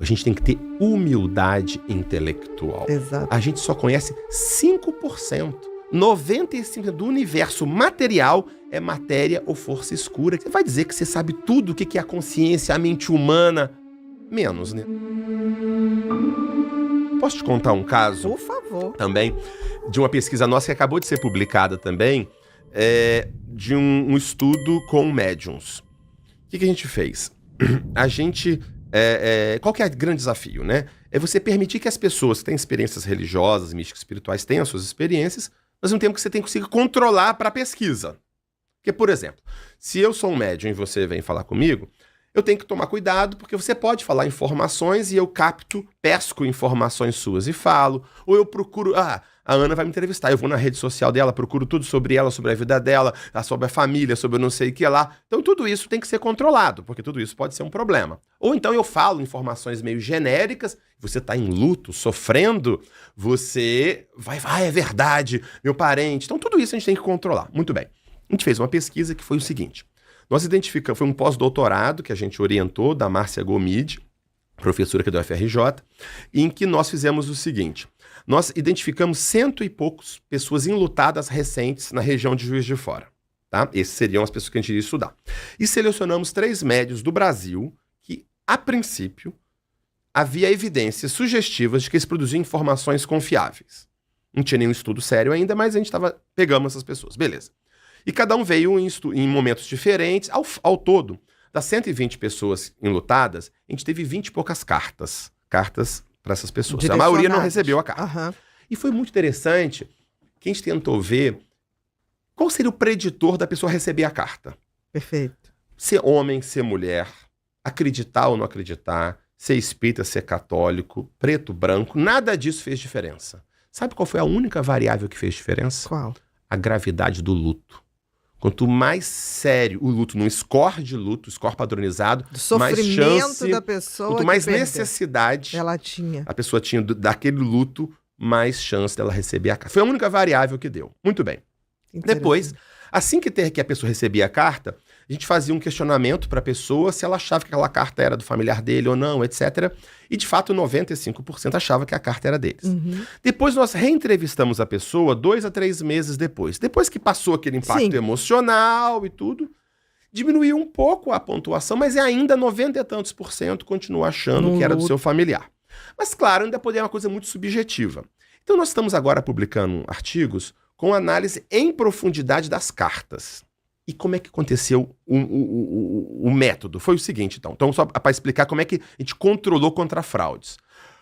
A gente tem que ter humildade intelectual. Exato. A gente só conhece 5%. 95% do universo material é matéria ou força escura. Você vai dizer que você sabe tudo o que é a consciência, a mente humana? Menos, né? Posso te contar um caso? Por favor. Também, de uma pesquisa nossa que acabou de ser publicada também, de um estudo com médiums. O que a gente fez? A gente... qual que é o grande desafio, né? É você permitir que as pessoas que têm experiências religiosas, místicas, espirituais, tenham as suas experiências, mas ao mesmo tempo que você tem que conseguir controlar para a pesquisa. Porque, por exemplo, se eu sou um médium e você vem falar comigo, eu tenho que tomar cuidado, porque você pode falar informações e eu pesco informações suas e falo, ou eu procuro... a Ana vai me entrevistar, eu vou na rede social dela, procuro tudo sobre ela, sobre a vida dela, sobre a família, sobre eu não sei o que lá. Então tudo isso tem que ser controlado, porque tudo isso pode ser um problema. Ou então eu falo informações meio genéricas, você está em luto, sofrendo, você vai, é verdade, meu parente. Então tudo isso a gente tem que controlar. Muito bem. A gente fez uma pesquisa que foi o seguinte. Nós identificamos, foi um pós-doutorado que a gente orientou, da Márcia Gomide, professora aqui do FRJ, em que nós fizemos o seguinte. Nós identificamos 100 e poucos pessoas enlutadas recentes na região de Juiz de Fora. Tá? Essas seriam as pessoas que a gente iria estudar. E selecionamos 3 médios do Brasil que, a princípio, havia evidências sugestivas de que eles produziam informações confiáveis. Não tinha nenhum estudo sério ainda, mas a gente pegamos essas pessoas. Beleza. E cada um veio em momentos diferentes. Ao todo, das 120 pessoas enlutadas, a gente teve 20 e poucas cartas. Cartas para essas pessoas. A maioria não recebeu a carta. Uhum. E foi muito interessante que a gente tentou ver qual seria o preditor da pessoa receber a carta. Perfeito. Ser homem, ser mulher, acreditar ou não acreditar, ser espírita, ser católico, preto, branco, nada disso fez diferença. Sabe qual foi a única variável que fez diferença? Qual? A gravidade do luto. Quanto mais sério o luto, num score de luto, score padronizado, do mais chance, da pessoa, quanto mais necessidade ela tinha. A pessoa tinha daquele luto, mais chance dela receber a carta. Foi a única variável que deu. Muito bem. Depois, assim que a pessoa recebia a carta, a gente fazia um questionamento para a pessoa se ela achava que aquela carta era do familiar dele ou não, etc. E, de fato, 95% achava que a carta era deles. Uhum. Depois, nós reentrevistamos a pessoa 2 a 3 meses depois. Depois que passou aquele impacto emocional e tudo, diminuiu um pouco a pontuação, mas ainda 90 e tantos por cento continua achando que era do seu familiar. Mas, claro, ainda pode ser uma coisa muito subjetiva. Então, nós estamos agora publicando artigos com análise em profundidade das cartas. E como é que aconteceu o método? Foi o seguinte, então só para explicar como é que a gente controlou contra fraudes.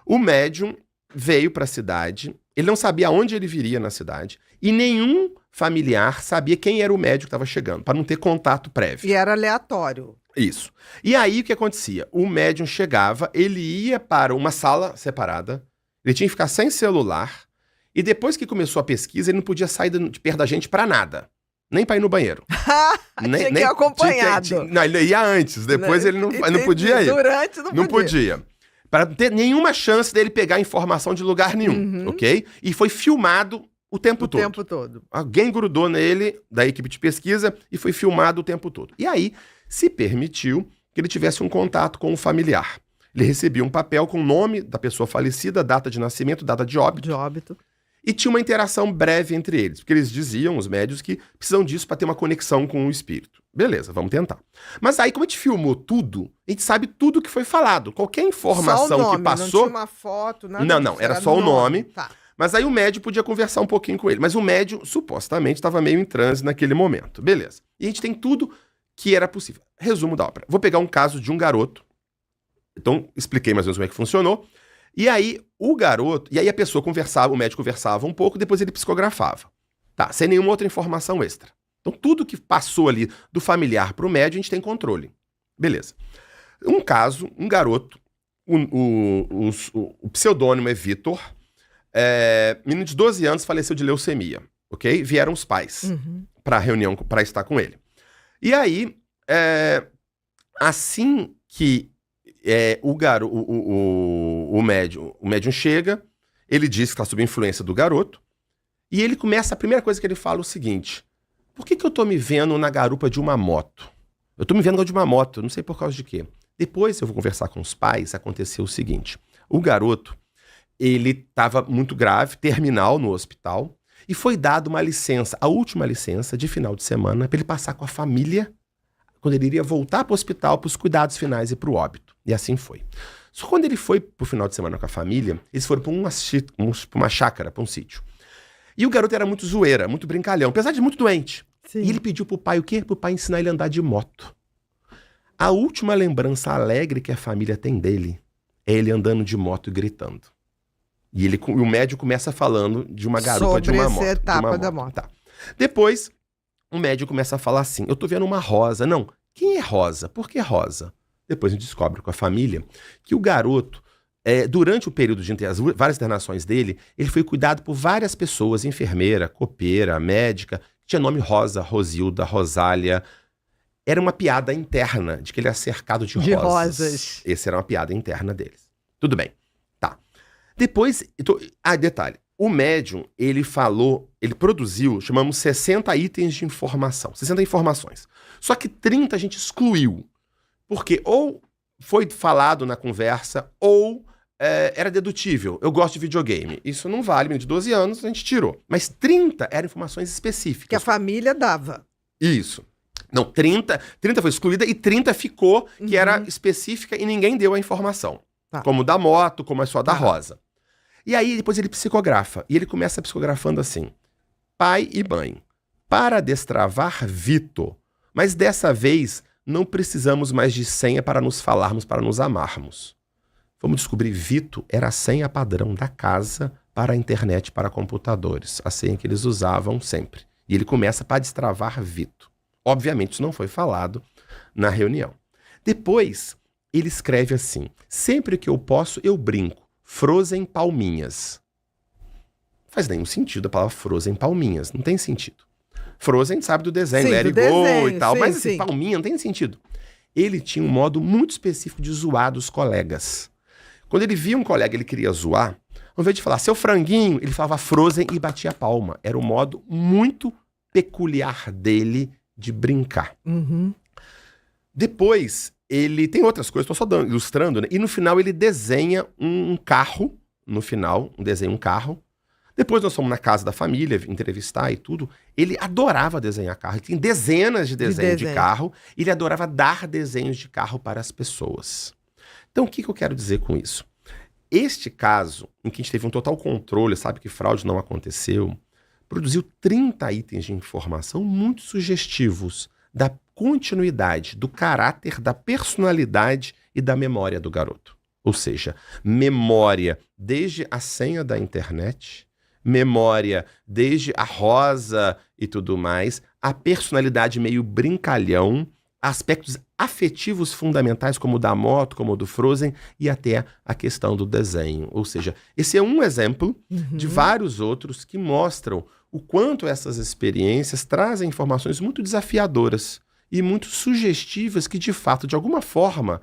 O médium veio para a cidade, ele não sabia aonde ele viria na cidade, e nenhum familiar sabia quem era o médium que estava chegando, para não ter contato prévio. E era aleatório. Isso. E aí o que acontecia? O médium chegava, ele ia para uma sala separada, ele tinha que ficar sem celular, e depois que começou a pesquisa, ele não podia sair de perto da gente para nada. Nem para ir no banheiro. Tinha que ir acompanhado. Não, ele ia antes, depois ele não podia ir. Durante não podia. Para não ter nenhuma chance dele pegar informação de lugar nenhum, ok? E foi filmado o tempo todo. Alguém grudou nele, da equipe de pesquisa, e foi filmado o tempo todo. E aí, se permitiu que ele tivesse um contato com o familiar. Ele recebia um papel com o nome da pessoa falecida, data de nascimento, data de óbito. E tinha uma interação breve entre eles, porque eles diziam, os médios, que precisam disso para ter uma conexão com o espírito. Beleza, vamos tentar. Mas aí, como a gente filmou tudo, a gente sabe tudo que foi falado. Qualquer informação só o nome, que passou... Não tinha uma foto, nada Não, era só o nome. Tá. Mas aí o médium podia conversar um pouquinho com ele. Mas o médium, supostamente, estava meio em transe naquele momento. Beleza. E a gente tem tudo que era possível. Resumo da ópera. Vou pegar um caso de um garoto. Então, expliquei mais ou menos como é que funcionou. E aí, o garoto... E aí a pessoa conversava, o médico conversava um pouco, depois ele psicografava. Tá, sem nenhuma outra informação extra. Então, tudo que passou ali do familiar para o médium, a gente tem controle. Beleza. Um caso, um garoto, o pseudônimo é Vitor, menino de 12 anos, faleceu de leucemia, ok? Vieram os pais para a reunião, para estar com ele. E aí, assim que o médium chega, ele diz que está sob influência do garoto, e ele começa, a primeira coisa que ele fala é o seguinte: por que eu tô me vendo na garupa de uma moto? Eu tô me vendo de uma moto, não sei por causa de quê. Depois eu vou conversar com os pais, aconteceu o seguinte. O garoto, ele estava muito grave, terminal no hospital, e foi dada uma licença, a última licença de final de semana, para ele passar com a família, quando ele iria voltar para o hospital, para os cuidados finais e para o óbito. E assim foi. Só quando ele foi para o final de semana com a família, eles foram para uma chácara, para um sítio. E o garoto era muito zoeira, muito brincalhão, apesar de muito doente. Sim. E ele pediu pro pai o quê? Pro pai ensinar ele a andar de moto. A última lembrança alegre que a família tem dele é ele andando de moto e gritando. E o médico começa falando de uma garupa de uma moto. Sobre essa etapa da moto. Tá. Depois, o médico começa a falar assim, eu tô vendo uma rosa. Não, quem é Rosa? Por que Rosa? Depois a gente descobre com a família que o garoto, durante o período de as várias internações dele, ele foi cuidado por várias pessoas, enfermeira, copeira, médica, tinha nome Rosa, Rosilda, Rosália. Era uma piada interna de que ele era cercado de rosas. Essa era uma piada interna deles. Tudo bem. Tá. Depois, detalhe. O médium, ele produziu, chamamos 60 itens de informação. 60 informações. Só que 30 a gente excluiu. Porque ou foi falado na conversa, ou era dedutível. Eu gosto de videogame. Isso não vale, menino de 12 anos, a gente tirou. Mas 30 eram informações específicas. Que a família dava. Isso. Não, 30 foi excluída e 30 ficou, que era específica e ninguém deu a informação. Tá. Como da moto, como a só da rosa. E aí, depois ele psicografa. E ele começa psicografando assim. Pai e mãe, para destravar Vito. Mas dessa vez, não precisamos mais de senha para nos falarmos, para nos amarmos. Vamos descobrir, Vito era a senha padrão da casa para a internet, para computadores. A senha que eles usavam sempre. E ele começa para destravar Vito. Obviamente, isso não foi falado na reunião. Depois, ele escreve assim, sempre que eu posso, eu brinco. Frozen palminhas. Não faz nenhum sentido a palavra Frozen palminhas. Não tem sentido. Frozen sabe do desenho, Let It Go e tal. Mas assim, palminha não tem sentido. Ele tinha um modo muito específico de zoar dos colegas. Quando ele via um colega ele queria zoar, ao invés de falar seu franguinho, ele falava Frozen e batia a palma. Era um modo muito peculiar dele de brincar. Depois, ele tem outras coisas, estou só ilustrando, né? E no final ele desenha um carro, desenha um carro. Depois nós fomos na casa da família, entrevistar e tudo. Ele adorava desenhar carro, ele tem dezenas de desenhos de carro, e ele adorava dar desenhos de carro para as pessoas. Então, o que eu quero dizer com isso? Este caso, em que a gente teve um total controle, sabe que fraude não aconteceu, produziu 30 itens de informação muito sugestivos da continuidade, do caráter, da personalidade e da memória do garoto. Ou seja, memória desde a senha da internet, memória desde a rosa e tudo mais, a personalidade meio brincalhão, aspectos afetivos fundamentais como o da moto, como o do Frozen e até a questão do desenho. Ou seja, esse é um exemplo de vários outros que mostram o quanto essas experiências trazem informações muito desafiadoras e muito sugestivas que, de fato, de alguma forma,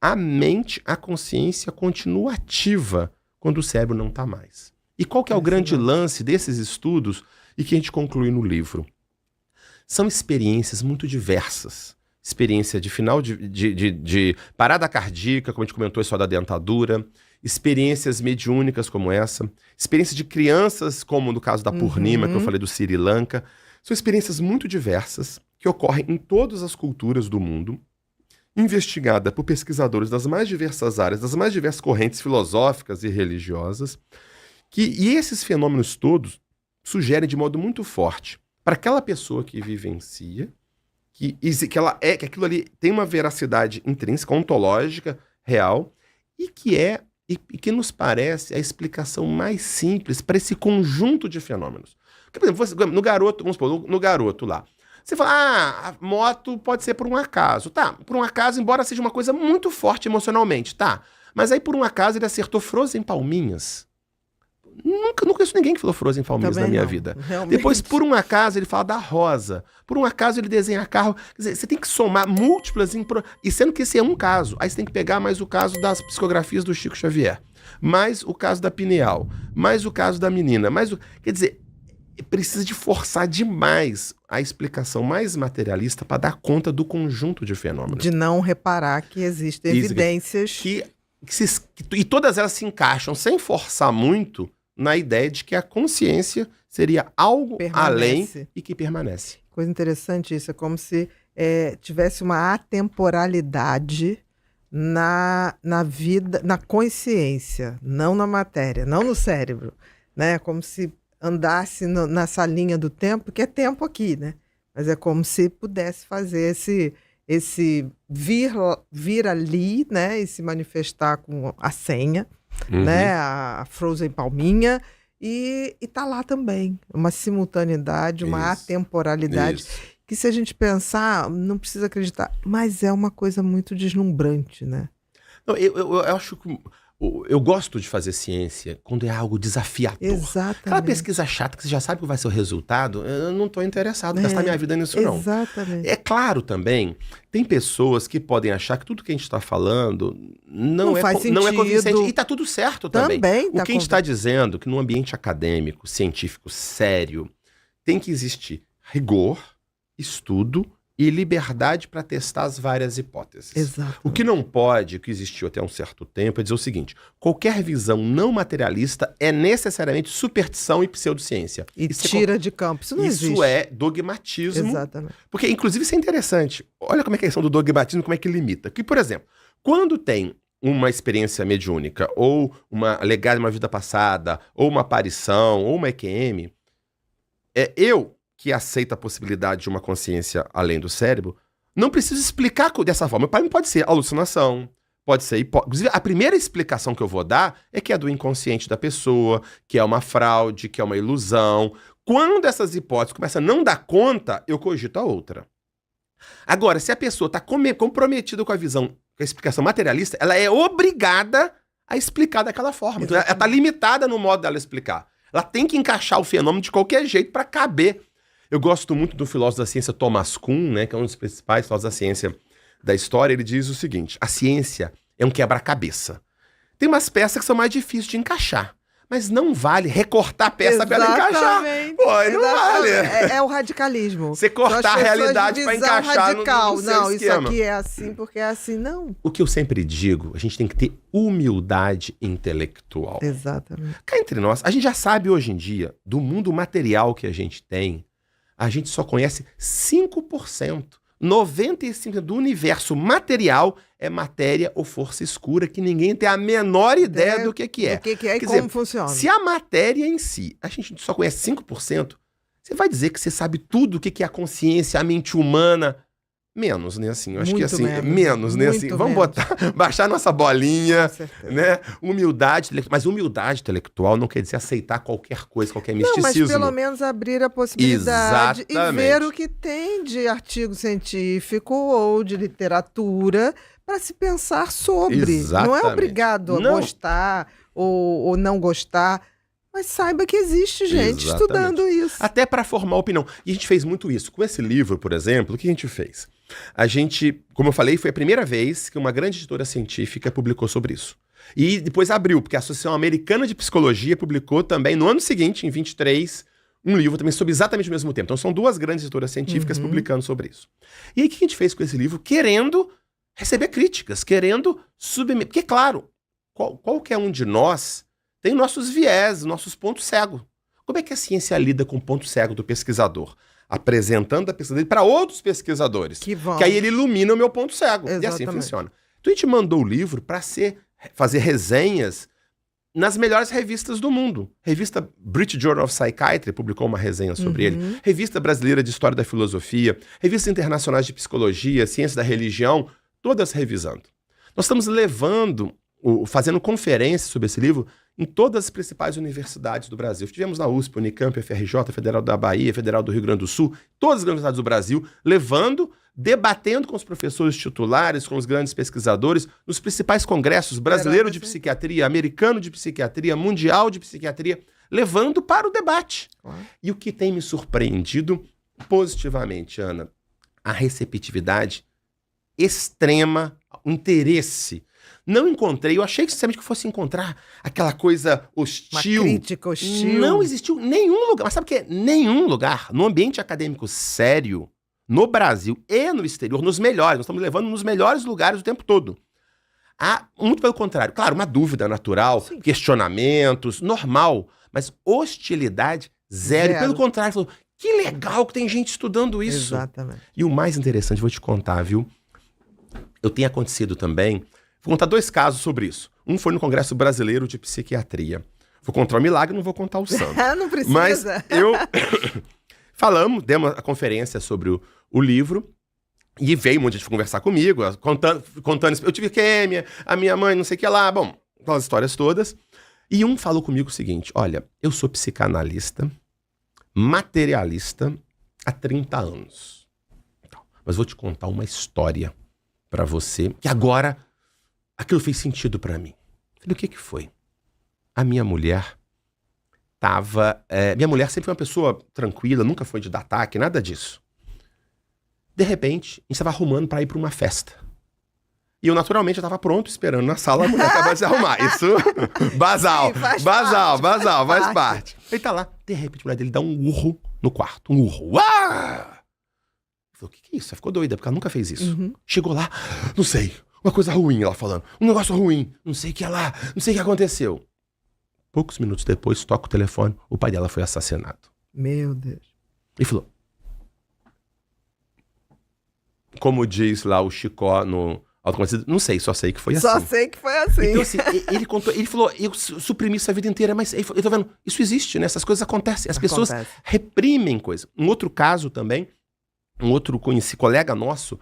a mente, a consciência continua ativa quando o cérebro não está mais. E qual que é o grande lance desses estudos e que a gente conclui no livro? São experiências muito diversas. Experiência de final de parada cardíaca, como a gente comentou, isso da dentadura, experiências mediúnicas como essa, experiências de crianças, como no caso da Purnima, que eu falei do Sri Lanka. São experiências muito diversas que ocorrem em todas as culturas do mundo, investigada por pesquisadores das mais diversas áreas, das mais diversas correntes filosóficas e religiosas, e esses fenômenos todos sugerem de modo muito forte para aquela pessoa que vivencia que aquilo ali tem uma veracidade intrínseca, ontológica, real, e que nos parece a explicação mais simples para esse conjunto de fenômenos. Porque, por exemplo, no garoto, vamos supor, no garoto lá, você fala, a moto pode ser por um acaso. Tá, por um acaso, embora seja uma coisa muito forte emocionalmente, tá. Mas aí, por um acaso, ele acertou Frozen palminhas. Nunca conheço ninguém que falou Frozen palminhas na minha vida. Realmente. Depois, por um acaso, ele fala da rosa. Por um acaso, ele desenha carro. Quer dizer, você tem que somar múltiplas... E sendo que esse é um caso. Aí você tem que pegar mais o caso das psicografias do Chico Xavier. Mais o caso da pineal. Mais o caso da menina. Quer dizer, precisa de forçar demais a explicação mais materialista para dar conta do conjunto de fenômenos. De não reparar que existem Isso, evidências. E todas elas se encaixam, sem forçar muito, na ideia de que a consciência seria algo além e que permanece. Coisa interessante isso, é como se tivesse uma atemporalidade na vida, na consciência, não na matéria, não no cérebro, né? Como se andasse nessa linha do tempo, que é tempo aqui, né? Mas é como se pudesse fazer esse vir ali, né? E se manifestar com a senha, né? A Frozen Palminha, e tá lá também. Uma simultaneidade, uma atemporalidade, que se a gente pensar, não precisa acreditar, mas é uma coisa muito deslumbrante, né? Não, eu acho que eu gosto de fazer ciência quando é algo desafiador. Exatamente. Aquela pesquisa chata que você já sabe que vai ser o resultado, eu não estou interessado em gastar minha vida nisso, não. Exatamente. É claro também, tem pessoas que podem achar que tudo que a gente está falando não é convincente. E está tudo certo também. O que a gente está dizendo é que num ambiente acadêmico, científico, sério, tem que existir rigor, estudo e liberdade para testar as várias hipóteses. Exato. O que não pode, o que existiu até um certo tempo, é dizer o seguinte: qualquer visão não materialista é necessariamente superstição e pseudociência. E tira de campo. Isso não existe. Isso é dogmatismo. Exatamente. Porque, inclusive, isso é interessante. Olha como é que é a questão do dogmatismo, como é que limita. Que, por exemplo, quando tem uma experiência mediúnica, ou uma legada de uma vida passada, ou uma aparição, ou uma EQM, eu que aceita a possibilidade de uma consciência além do cérebro, não preciso explicar dessa forma. Para mim pode ser alucinação, pode ser Inclusive, a primeira explicação que eu vou dar é que é do inconsciente da pessoa, que é uma fraude, que é uma ilusão. Quando essas hipóteses começam a não dar conta, eu cogito a outra. Agora, se a pessoa está comprometida com a visão, com a explicação materialista, ela é obrigada a explicar daquela forma. Então, ela está limitada no modo dela explicar. Ela tem que encaixar o fenômeno de qualquer jeito para caber. Eu gosto muito do filósofo da ciência Thomas Kuhn, né, que é um dos principais filósofos da ciência da história. Ele diz o seguinte: a ciência é um quebra-cabeça. Tem umas peças que são mais difíceis de encaixar, mas não vale recortar a peça para ela encaixar. Pô, não vale. É o radicalismo. Você cortar a realidade para encaixar no seu não, esquema. Isso aqui é assim porque é assim, não. O que eu sempre digo, a gente tem que ter humildade intelectual. Exatamente. Cá entre nós, a gente já sabe hoje em dia, do mundo material que a gente tem, a gente só conhece 5%. 95% do universo material é matéria ou força escura, que ninguém tem a menor ideia do que é. Do que é e Quer como dizer, funciona. Se a matéria em si, a gente só conhece 5%, você vai dizer que você sabe tudo o que é a consciência, a mente humana? Menos, né? Assim, eu acho que assim, menos, né? Assim, vamos baixar nossa bolinha, né? Humildade intelectual. Mas humildade intelectual não quer dizer aceitar qualquer coisa, qualquer misticismo. Mas pelo menos abrir a possibilidade e ver o que tem de artigo científico ou de literatura para se pensar sobre. Exatamente. Não é obrigado a gostar ou não gostar. Mas saiba que existe gente estudando isso. Até para formar opinião. E a gente fez muito isso. Com esse livro, por exemplo, o que a gente fez? A gente, como eu falei, foi a primeira vez que uma grande editora científica publicou sobre isso. E depois abriu, porque a Associação Americana de Psicologia publicou também, no ano seguinte, em 23, um livro também sobre exatamente o mesmo tema. Então são duas grandes editoras científicas publicando sobre isso. E aí o que a gente fez com esse livro? Querendo receber críticas, querendo submeter. Porque, claro, qualquer um de nós tem nossos viés, nossos pontos cegos. Como é que a ciência lida com o ponto cego do pesquisador? Apresentando a pesquisa dele para outros pesquisadores. Que aí ele ilumina o meu ponto cego. Exatamente. E assim funciona. Então a gente mandou o livro para fazer resenhas nas melhores revistas do mundo. Revista British Journal of Psychiatry publicou uma resenha sobre ele. Revista Brasileira de História da Filosofia. Revistas internacionais de Psicologia, Ciência da Religião, todas revisando. Nós estamos fazendo conferências sobre esse livro em todas as principais universidades do Brasil. Tivemos na USP, Unicamp, FRJ, Federal da Bahia, Federal do Rio Grande do Sul, todas as grandes universidades do Brasil, debatendo com os professores titulares, com os grandes pesquisadores, nos principais congressos, brasileiro de psiquiatria, americano de psiquiatria, mundial de psiquiatria, levando para o debate. E o que tem me surpreendido positivamente, Ana, a receptividade extrema, o interesse. Não encontrei, eu achei sinceramente que eu fosse encontrar aquela coisa hostil. Uma crítica hostil. Não existiu nenhum lugar, mas sabe o que é? Nenhum lugar, no ambiente acadêmico sério, no Brasil e no exterior, nos melhores, nós estamos levando nos melhores lugares o tempo todo. Muito pelo contrário. Claro, uma dúvida natural, Sim. questionamentos, normal, mas hostilidade, zero. E pelo contrário, falou, que legal que tem gente estudando isso. Exatamente. E o mais interessante, vou te contar, viu? Eu tenho acontecido também, vou contar 2 casos sobre isso. Um foi no Congresso Brasileiro de Psiquiatria. Vou contar o milagre, não vou contar o santo. Não precisa. Mas demos a conferência sobre o livro, e veio um monte de gente conversar comigo, contando, eu tive quêmia, a minha mãe, não sei o que lá, bom, aquelas histórias todas. E um falou comigo o seguinte, olha, eu sou psicanalista, materialista há 30 anos. Mas vou te contar uma história pra você, que agora aquilo fez sentido pra mim. Falei, o que foi? A minha mulher minha mulher sempre foi uma pessoa tranquila, nunca foi de dar ataque, nada disso. De repente, a gente estava arrumando pra ir pra uma festa. E eu, naturalmente, estava pronto, esperando na sala, a mulher acabou de se arrumar. Isso, basal, Sim, faz parte. Ele tá lá, de repente, a mulher dele dá um urro no quarto. Um urro. Uau! Eu falei, o que é isso? Ela ficou doida, porque ela nunca fez isso. Uhum. Chegou lá, não sei, uma coisa ruim, ela falando. Um negócio ruim, não sei o que é lá, não sei o que aconteceu. Poucos minutos depois, toca o telefone, o pai dela foi assassinado. Meu Deus. Ele falou, como diz lá o Chicó no autoconhecido, não sei, só sei que foi assim. Só sei que foi assim. Então, assim, ele contou, ele falou, eu suprimi isso a vida inteira, mas eu tô vendo, isso existe, né? Essas coisas acontecem, as pessoas reprimem coisas. Um outro caso também, um outro colega nosso,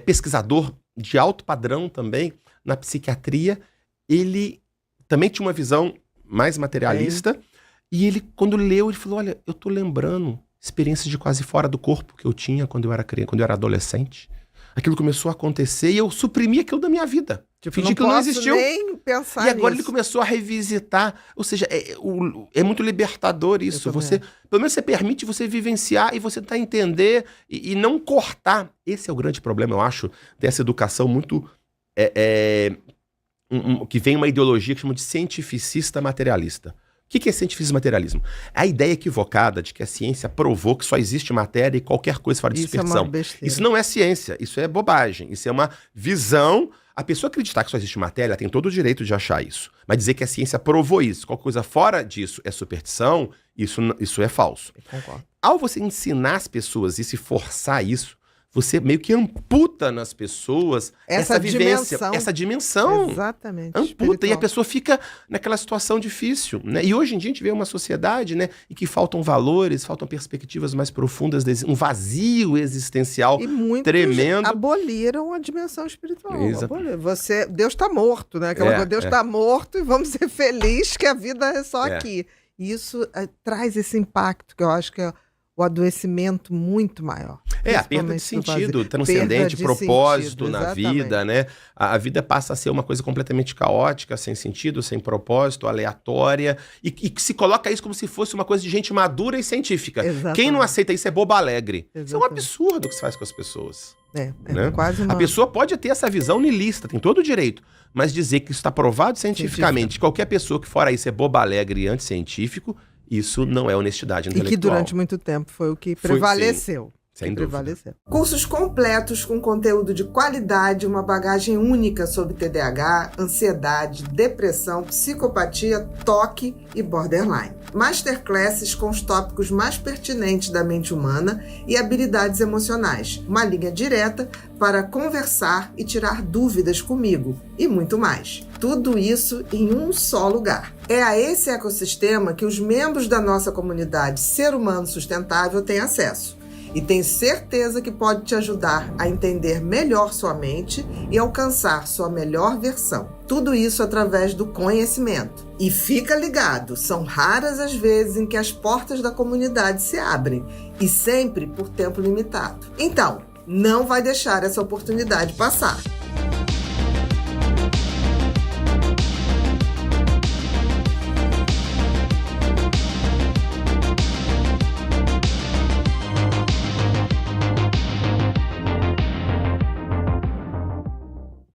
pesquisador de alto padrão também, na psiquiatria, ele também tinha uma visão mais materialista, e ele, quando leu, ele falou, olha, eu tô lembrando experiências de quase fora do corpo que eu tinha quando eu era criança, quando eu era adolescente. Aquilo começou a acontecer e eu suprimi aquilo da minha vida. Fingi que não existiu. Nem pensar e agora nisso. ele começou a revisitar. Ou seja, é muito libertador isso. Você, pelo menos você permite você vivenciar e você tentar entender e não cortar. Esse é o grande problema, eu acho, dessa educação muito... que vem uma ideologia que chama de cientificista materialista. O que é cientificismo materialismo? A ideia equivocada de que a ciência provou que só existe matéria e qualquer coisa fora de dispersão. É uma besteira. Isso não é ciência, isso é bobagem, isso é uma visão. A pessoa acreditar que só existe matéria, ela tem todo o direito de achar isso. Mas dizer que a ciência provou isso, qualquer coisa fora disso é superstição, isso é falso. Eu concordo. Ao você ensinar as pessoas e se forçar isso, você meio que amputa nas pessoas essa vivência, essa dimensão. Exatamente. Amputa, e a pessoa fica naquela situação difícil, né? E hoje em dia a gente vê uma sociedade, né, em que faltam valores, faltam perspectivas mais profundas, um vazio existencial e muitos tremendo. Aboliram a dimensão espiritual. Exato. Deus está morto, né? Aquela coisa, Deus está morto e vamos ser felizes que a vida é só aqui. E isso traz esse impacto que eu acho que é o adoecimento muito maior. A perda de sentido, transcendente, propósito na vida, né? A vida passa a ser uma coisa completamente caótica, sem sentido, sem propósito, aleatória, e que se coloca isso como se fosse uma coisa de gente madura e científica. Exatamente. Quem não aceita isso é bobo alegre. Exatamente. Isso é um absurdo que se faz com as pessoas. Né? Quase uma... A pessoa pode ter essa visão niilista, tem todo o direito, mas dizer que isso está provado cientificamente, qualquer pessoa que fora isso é bobo alegre e anticientífico, isso não é honestidade intelectual. E que durante muito tempo foi o que prevaleceu. Sem dúvida. Cursos completos com conteúdo de qualidade, uma bagagem única sobre TDAH, ansiedade, depressão, psicopatia, toque e borderline. Masterclasses com os tópicos mais pertinentes da mente humana e habilidades emocionais. Uma linha direta para conversar e tirar dúvidas comigo. E muito mais. Tudo isso em um só lugar. É a esse ecossistema que os membros da nossa comunidade Ser Humano Sustentável têm acesso. E tenho certeza que pode te ajudar a entender melhor sua mente e alcançar sua melhor versão. Tudo isso através do conhecimento. E fica ligado, são raras as vezes em que as portas da comunidade se abrem, e sempre por tempo limitado. Então, não vai deixar essa oportunidade passar.